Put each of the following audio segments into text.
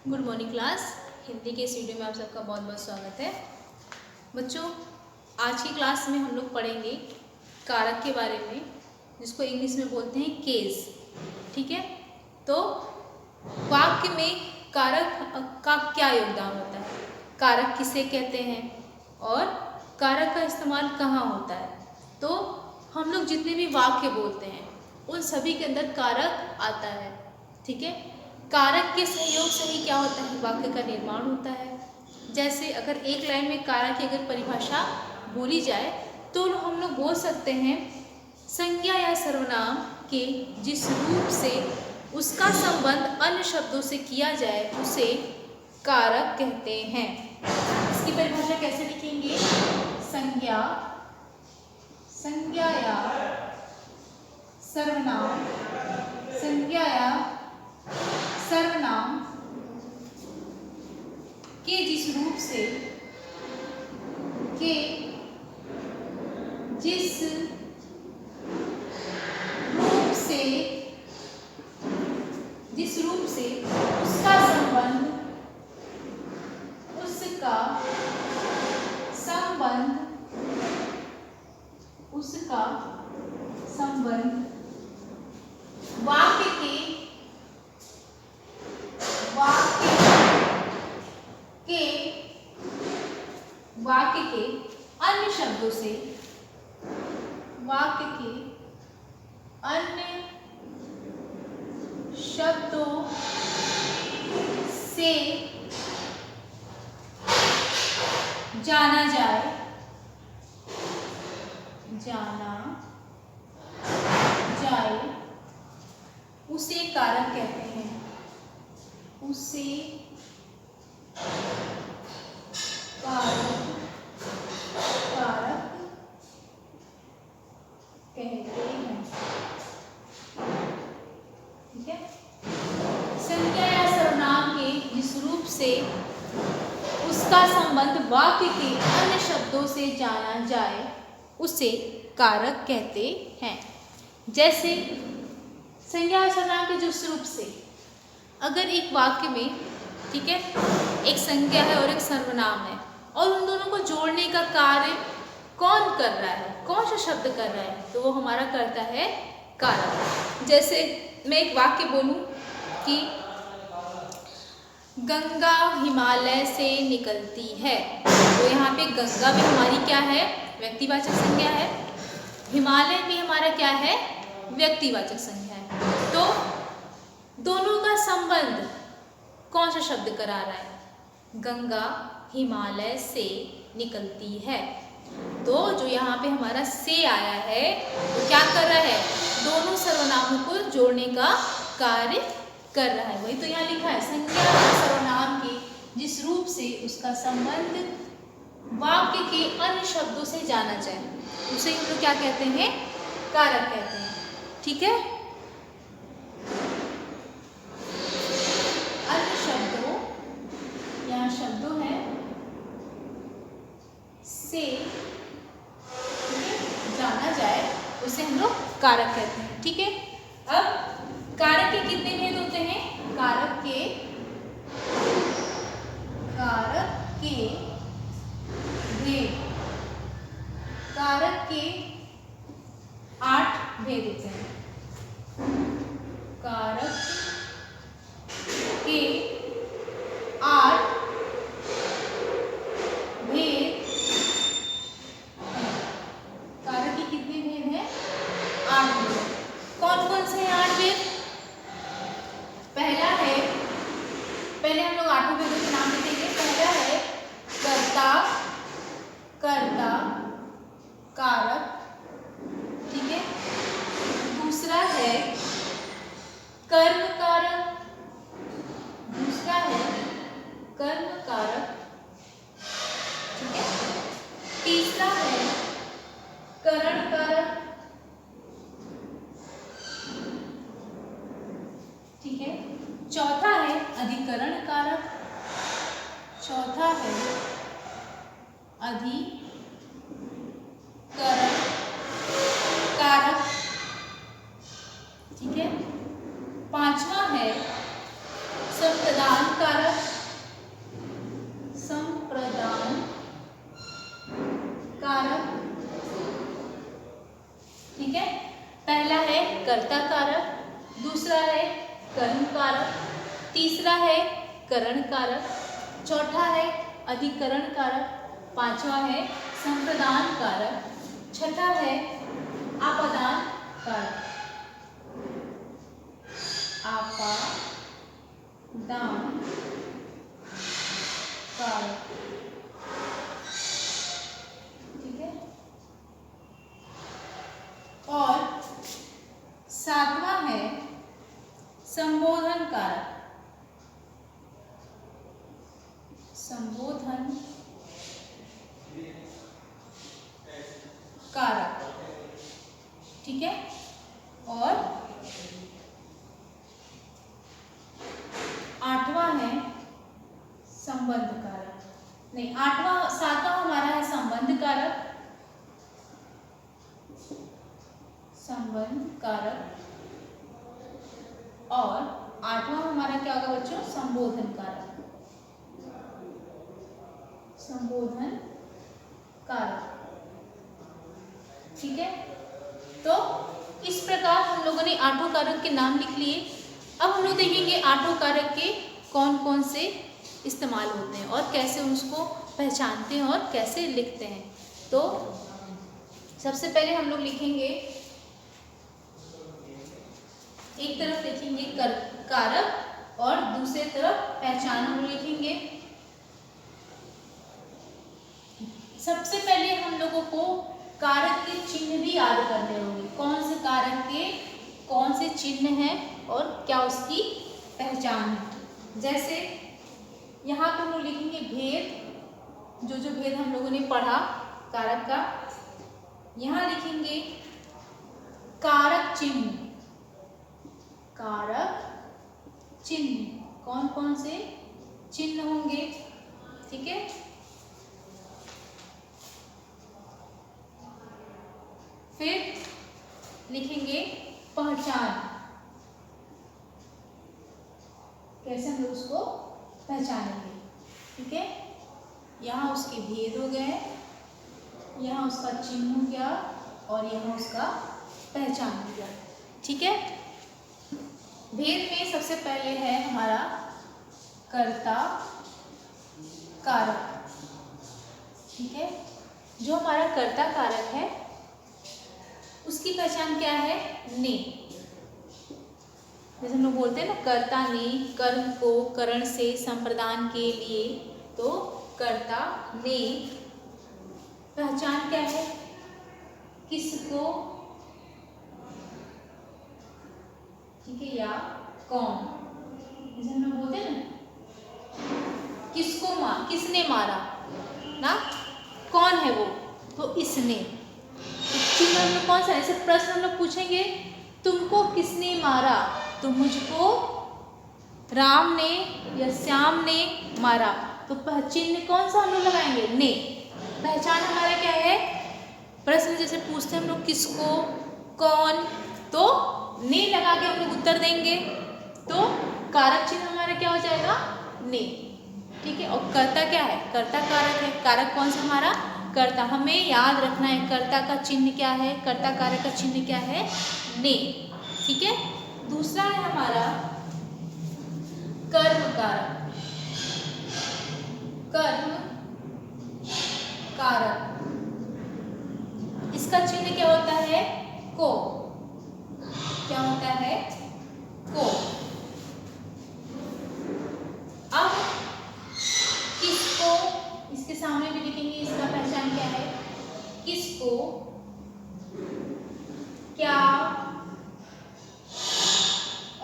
Good morning class. Hindi के इस video में आप सबका बहुत बहुत स्वागत है। बच्चों, आज की क्लास में हम लोग पढ़ेंगे कारक के बारे में, जिसको इंग्लिश में बोलते हैं केस। ठीक है, तो वाक्य में कारक का क्या योगदान होता है, कारक किसे कहते हैं और कारक का इस्तेमाल कहाँ होता है। तो हम लोग जितने भी वाक्य बोलते हैं उन सभी के अंदर कारक आता है। ठीक है, कारक के सहयोग से ही क्या होता है, वाक्य का निर्माण होता है। जैसे अगर एक लाइन में कारक की अगर परिभाषा बोली जाए तो हम लोग बोल सकते हैं, संज्ञा या सर्वनाम के जिस रूप से उसका संबंध अन्य शब्दों से किया जाए उसे कारक कहते हैं। इसकी परिभाषा कैसे लिखेंगे, संज्ञा या सर्वनाम, संज्ञा या सर्वनाम के जिस रूप से उसका संबंध वाक्य के अन्य शब्दों से, वाक्य के अन्य शब्दों से जाना जाए उसे कारक कहते हैं। उसे कारक कहते हैं। ठीक है, संज्ञा या सर्वनाम के जिस रूप से उसका संबंध वाक्य के अन्य शब्दों से जाना जाए उसे कारक कहते हैं। जैसे संज्ञा या सर्वनाम के जिस रूप से, अगर एक वाक्य में, ठीक है, एक संज्ञा है और एक सर्वनाम है और उन दोनों को जोड़ने का कार्य कौन कर रहा है, कौन सा शब्द कर रहा है, तो वो हमारा करता है कारक। जैसे मैं एक वाक्य बोलूं कि गंगा हिमालय से निकलती है, तो यहाँ पे गंगा भी हमारी क्या है, व्यक्तिवाचक संज्ञा है, हिमालय भी हमारा क्या है, व्यक्तिवाचक संज्ञा है। तो दोनों का संबंध कौन सा शब्द करा रहा है, गंगा हिमालय से निकलती है। तो जो यहाँ पे हमारा से आया है वो क्या कर रहा है, दोनों सर्वनामों को जोड़ने का कार्य कर रहा है। वही तो यहाँ लिखा है, संज्ञा या सर्वनाम के जिस रूप से उसका संबंध वाक्य के अन्य शब्दों से जाना जाए उसे हम लोग क्या कहते हैं, कारक कहते हैं। ठीक है, अन्य शब्दों, यहाँ शब्दों है से जाना जाए उसे हम लोग कारक कहते हैं। ठीक है, अब कारक के कितने भेद होते हैं, कारक के भेद 8 भेद होते हैं। कारक के 8 भेद हैं। कारक के कितने भेद हैं, 8 भेद। कौन कौन से हैं 8 भेद, पहला है, पहले हम लोग 8 भेदों के नाम लिखेंगे। पहला है कर्ता कारक, ठीक है। दूसरा है कर्म कारक, ठीक है। तीसरा है करण कारक, ठीक है। चौथा है अधिकरण कारक, कारक, ठीक है। पांचवा है कर्म कारक, तीसरा है करण कारक, चौथा है अधिकरण कारक, पांचवा है संप्रदान कारक, छठा है आपादान कारक। आपादान कारक, ठीक है। और सातवां है संबोधन कारक, संबोधन कारक, ठीक है। और आठवां है संबंध कारक, नहीं सातवां हमारा है संबंध कारक, संबंध कारक, और आठवां हमारा क्या होगा बच्चों, संबोधन कारक, संबोधन कारक, ठीक है। तो इस प्रकार हम लोगों ने आठों कारक के नाम लिख लिए। अब हम लोग देखेंगे आठों कारक के कौन कौन से इस्तेमाल होते हैं और कैसे उसको पहचानते हैं और कैसे लिखते हैं। तो सबसे पहले हम लोग लिखेंगे, एक तरफ लिखेंगे कारक और दूसरे तरफ पहचान हम लोग लिखेंगे। सबसे पहले हम लोगों को कारक के चिन्ह भी याद करने होंगे, कौन से कारक के कौन से चिन्ह हैं और क्या उसकी पहचान है। जैसे यहाँ पे हम लोग लिखेंगे भेद, जो भेद हम लोगों ने पढ़ा कारक का। यहाँ लिखेंगे कारक चिन्ह, कारक चिन्ह कौन कौन से चिन्ह होंगे, ठीक है। फिर लिखेंगे पहचान, कैसे हम लोग उसको पहचानेंगे, ठीक है। यहाँ उसके भेद हो गए, यहाँ उसका चिन्ह हो गया और यहाँ उसका पहचान हो गया, ठीक है। भेद में सबसे पहले है हमारा कर्ता कारक, ठीक है। जो हमारा कर्ता कारक है उसकी पहचान क्या है, ने। जैसे हम लोग बोलते हैं ना, कर्ता ने कर्म को करण से संप्रदान के लिए, तो कर्ता ने पहचान क्या है, किसको, ठीक है, या कौन। जैसे हम लोग बोलते हैं ना, किसने मारा ना, कौन है वो, तो इसने। चिन्ह हम लोग कौन सा, ऐसे प्रश्न हम लोग पूछेंगे, तुमको किसने मारा, तो मुझको राम ने या श्याम ने मारा, तो चिन्ह कौन सा हम लोग लगाएंगे, ने। पहचान हमारा क्या है, प्रश्न जैसे पूछते हैं हम लोग किसको, कौन, तो ने लगा के हम लोग उत्तर देंगे, तो कारक चिन्ह हमारा क्या हो जाएगा, ने, ठीक है। और कर्ता क्या है, कर्ता कारक है, कारक कौन सा हमारा, कर्ता। हमें याद रखना है कर्ता का चिन्ह क्या है, कर्ता कारक का चिन्ह क्या है, ने, ठीक है। दूसरा है हमारा कर्म कारक, कर्म कारक, इसका चिन्ह क्या होता है, को, क्या होता है, को। अब किसको, इसके सामने भी लिखेंगे, इसका पहचान क्या है, किसको, क्या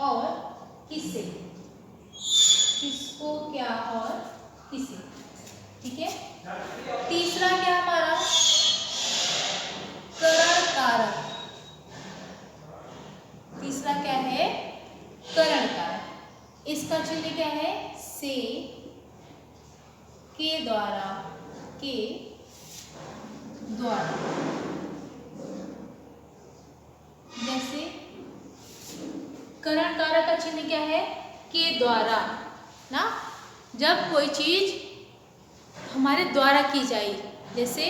और किसे, किसको, क्या और किसे, ठीक है। तीसरा क्या हमारा, करण कारक, तीसरा क्या है, करण कारक, इसका चिन्ह क्या है, से, के द्वारा, के द्वारा। जैसे करण कारक का चिन्ह क्या है, के द्वारा ना, जब कोई चीज हमारे द्वारा की जाए, जैसे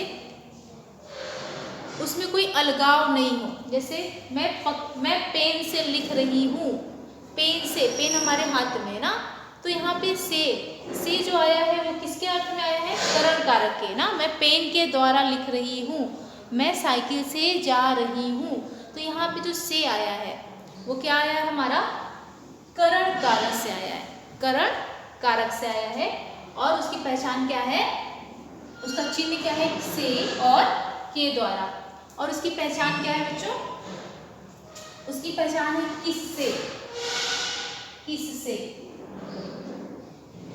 उसमें कोई अलगाव नहीं हो, जैसे मैं पेन से लिख रही हूँ, पेन से, पेन हमारे हाथ में है ना, तो यहाँ पे से जो आया है वो किसके अर्थ में आया है? करण कारक के ना। मैं पेन के द्वारा लिख रही हूँ, मैं साइकिल से जा रही हूँ, तो यहाँ पे जो से आया है वो क्या आया है हमारा? करण कारक से आया है, करण कारक से आया है। और उसकी पहचान क्या है? उसका चिन्ह क्या है? से और के द्वारा। और उसकी पहचान क्या है बच्चों? उसकी पहचान है किससे, किससे,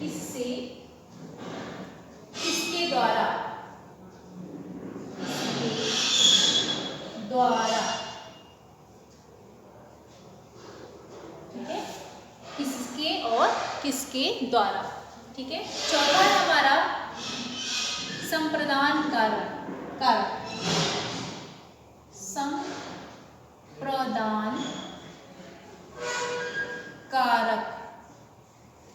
किससे, किसके द्वारा, किसके द्वारा, ठीक है, किसके और किसके द्वारा, ठीक है। चौथा है हमारा संप्रदान कारक, संप्रदान कारक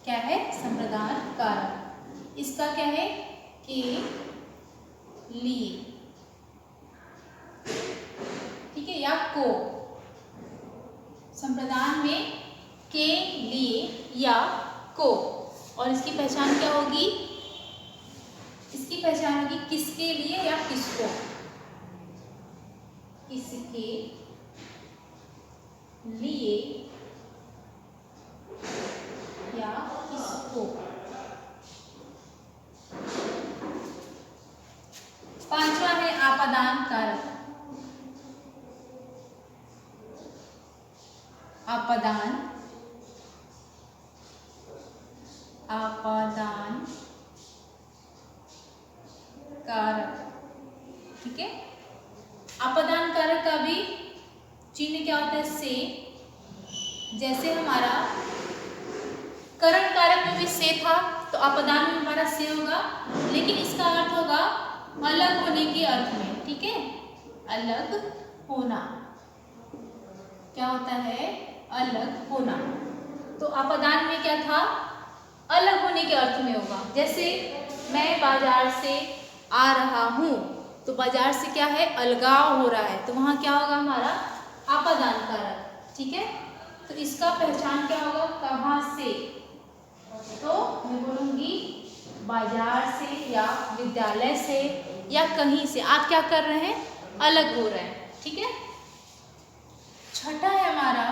क्या है? संप्रदान कारक। इसका क्या है? के लिए, ठीक है, या को। संप्रदान में के लिए या को। और इसकी पहचान क्या होगी? इसकी पहचान होगी किसके लिए या किसको, किसके लिए या किसको। पांचवा है आपादान कारक, आपादान, आपादान कारक, ठीक है। आपादान कारक का भी चिन्ह क्या होता है? से। जैसे हमारा करण कारक में भी से था, तो आपादान में हमारा से होगा, लेकिन इसका अर्थ होगा अलग होने के अर्थ में, ठीक है, अलग होना। क्या होता है? अलग होना। तो आपादान में क्या था? अलग होने के अर्थ में होगा। जैसे मैं बाजार से आ रहा हूँ, तो बाजार से क्या है? अलगाव हो रहा है, तो वहाँ क्या होगा हमारा? आपादान कारक, ठीक है। तो इसका पहचान क्या होगा? कहाँ से, तो मैं बोलूँगी बाजार से या विद्यालय से या कहीं से आप क्या कर रहे हैं? अलग हो रहे हैं, ठीक है। छठा है हमारा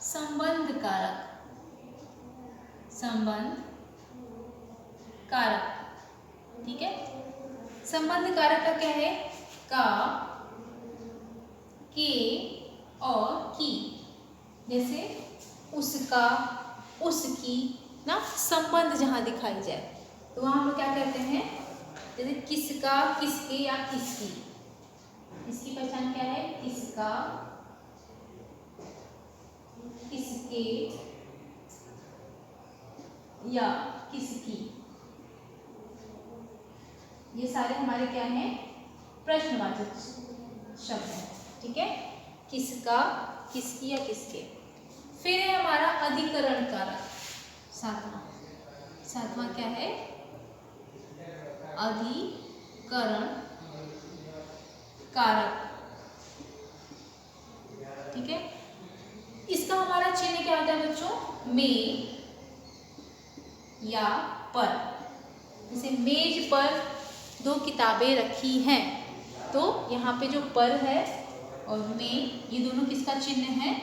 संबंध कारक, संबंध कारक, ठीक है। संबंध कारक का क्या है? का, के और की। जैसे उसका, उसकी ना, संबंध जहाँ दिखाई जाए तो वहाँ हम लोग क्या कहते हैं? जैसे किसका, किसके या किसकी। इसकी पहचान क्या है? किसका, किसके या किसकी। ये सारे हमारे क्या हैं? प्रश्नवाचक शब्द हैं, ठीक है। किसका, किसकी या किसके। फिर है हमारा अधिकरण कारक, सातवां क्या है? अधिकरण कारक, ठीक है। इसका हमारा चिन्ह क्या होता है बच्चों? में या पर। जैसे मेज पर 2 किताबें रखी हैं, तो यहाँ पे जो पर है और में, ये दोनों किसका चिन्ह है?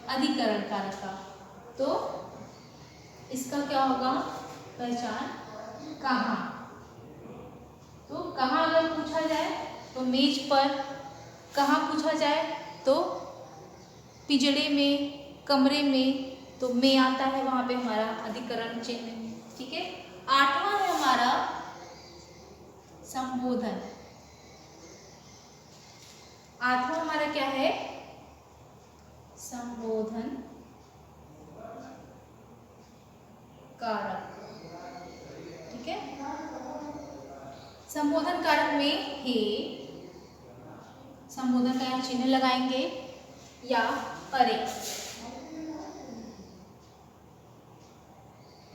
अधिकरण कारक का। तो इसका क्या होगा पहचान? कहाँ। तो कहाँ अगर पूछा जाए तो मेज पर, कहाँ पूछा जाए तो पिंजड़े में, कमरे में, तो में आता है वहाँ पे हमारा अधिकरण चिन्ह, ठीक है। आठवां है हमारा संबोधन। आठवां हमारा क्या है? संबोधन कारक, ठीक है। संबोधन कारक में हे, संबोधन का यहाँ चिन्ह लगाएंगे, या अरे,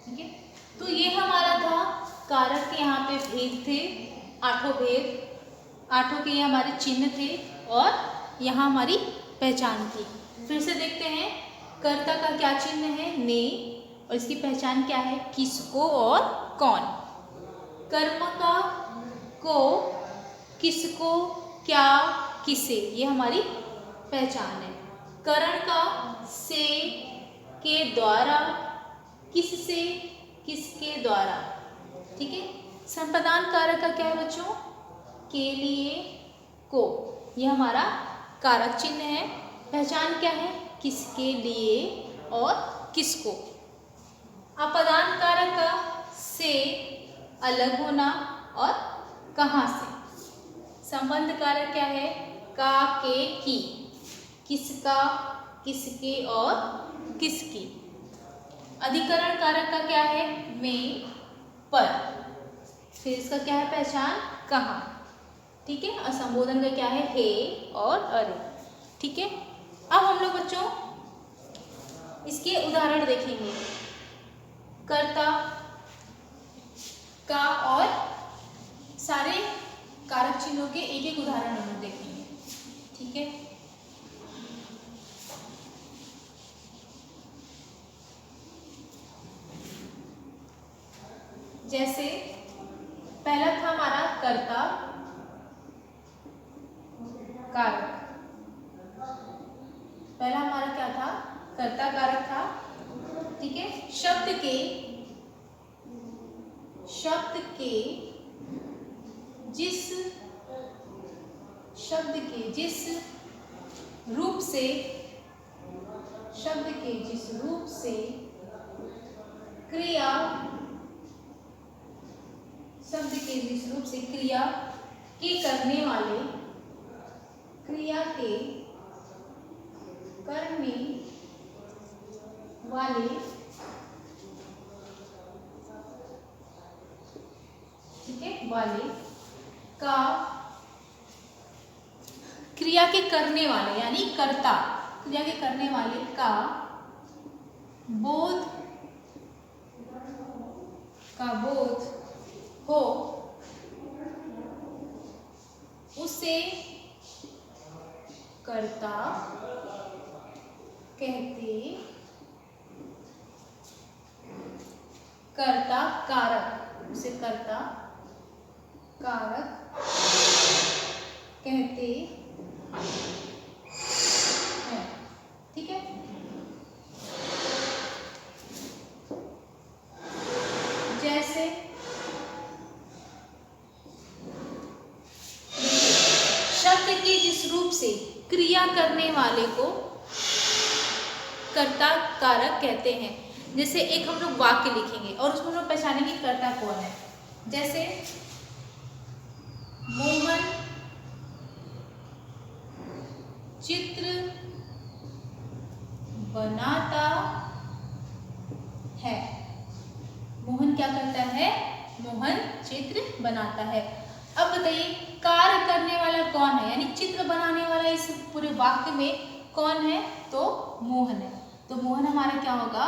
ठीक है। तो ये हमारा था कारक के यहाँ पे भेद थे, 8 भेद, 8 के ये हमारे चिन्ह थे और यहाँ हमारी पहचान थी। फिर से देखते हैं कर्ता का क्या चिन्ह है? ने। और इसकी पहचान क्या है? किसको और कौन। कर्म का को, किसको, क्या, किसे, ये हमारी पहचान है। करण का से, के द्वारा, किससे, किसके द्वारा। ठीक है। संप्रदान कारक का क्या है बच्चों? के लिए, को, यह हमारा कारक चिन्ह है। पहचान क्या है? किसके लिए और किसको। अपदान कारक का से, अलग होना और कहाँ से। संबंध कारक क्या है? का, के, की, किसका, किसके और किसकी। अधिकरण कारक का क्या है? में, पर। फिर इसका क्या है पहचान? कहाँ। ठीक है। और संबोधन का क्या है? हे और अरे। ठीक है। अब हम लोग बच्चों इसके उदाहरण देखेंगे। कर्ता का और सारे कारक चिन्हों के एक एक उदाहरण हम लोग देखेंगे। ठीक है। जैसे पहला था हमारा कर्ता कारक। पहला हमारा क्या था? कर्ता कारक था। ठीक है। शब्द के जिस रूप से क्रिया के करने वाले ठीक है वाले का, क्रिया के करने वाले यानी कर्ता, क्रिया के करने वाले का बोध हो, उसे कर्ता कहते, कर्ता कारक, उसे कर्ता कारक कहते हैं। ठीक है। जैसे शब्द के जिस रूप से क्रिया करने वाले को कर्ता कारक कहते हैं। जैसे एक हम लोग वाक्य लिखेंगे और उसमें हम लोग पहचानेंगे कर्ता कौन है। जैसे मोहन चित्र बनाता है। मोहन क्या करता है? मोहन चित्र बनाता है। अब बताइए कार्य करने वाला कौन है, यानी चित्र बनाने वाला इस पूरे वाक्य में कौन है? तो मोहन है। तो मोहन हमारा क्या होगा?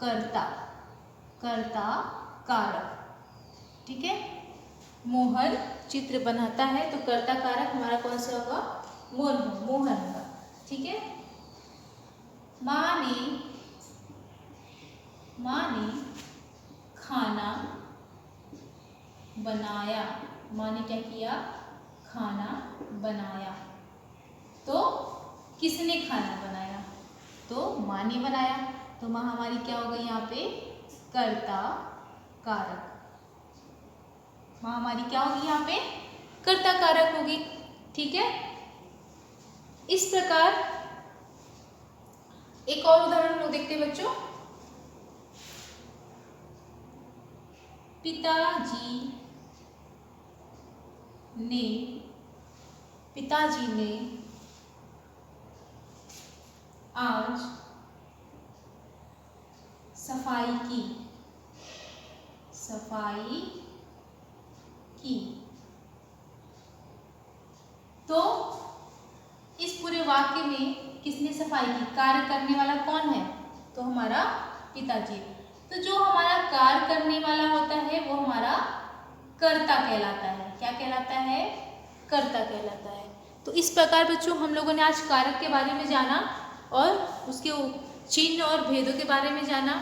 कर्ता, कर्ता कारक। ठीक है। मोहन चित्र बनाता है तो कर्ता कारक हमारा कौन सा होगा? मोहन होगा। ठीक है। माँ ने खाना बनाया। माँ ने क्या किया? खाना बनाया। तो किसने खाना बनाया? तो माँ ने बनाया। तो माँ हमारी क्या हो गई यहाँ पे? कर्ता कारक। माँ हमारी क्या होगी यहाँ पे? कर्ता कारक होगी। ठीक है। इस प्रकार एक और उदाहरण लोग देखते हैं बच्चों। पिताजी ने आज सफाई की। तो इस पूरे वाक्य में किसने सफाई की? कार्य करने वाला कौन है? तो हमारा पिताजी। तो जो हमारा कार्य करने वाला होता है वो हमारा कर्ता कहलाता है। क्या कहलाता है? कर्ता कहलाता है। तो इस प्रकार बच्चों हम लोगों ने आज कारक के बारे में जाना और उसके चिन्ह और भेदों के बारे में जाना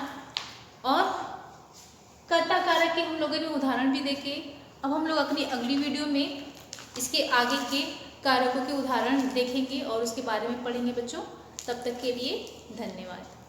और कर्ता कारक के हम लोगों ने उदाहरण भी देखे। अब हम लोग अपनी अगली वीडियो में इसके आगे के कारकों के उदाहरण देखेंगे और उसके बारे में पढ़ेंगे बच्चों। तब तक के लिए धन्यवाद।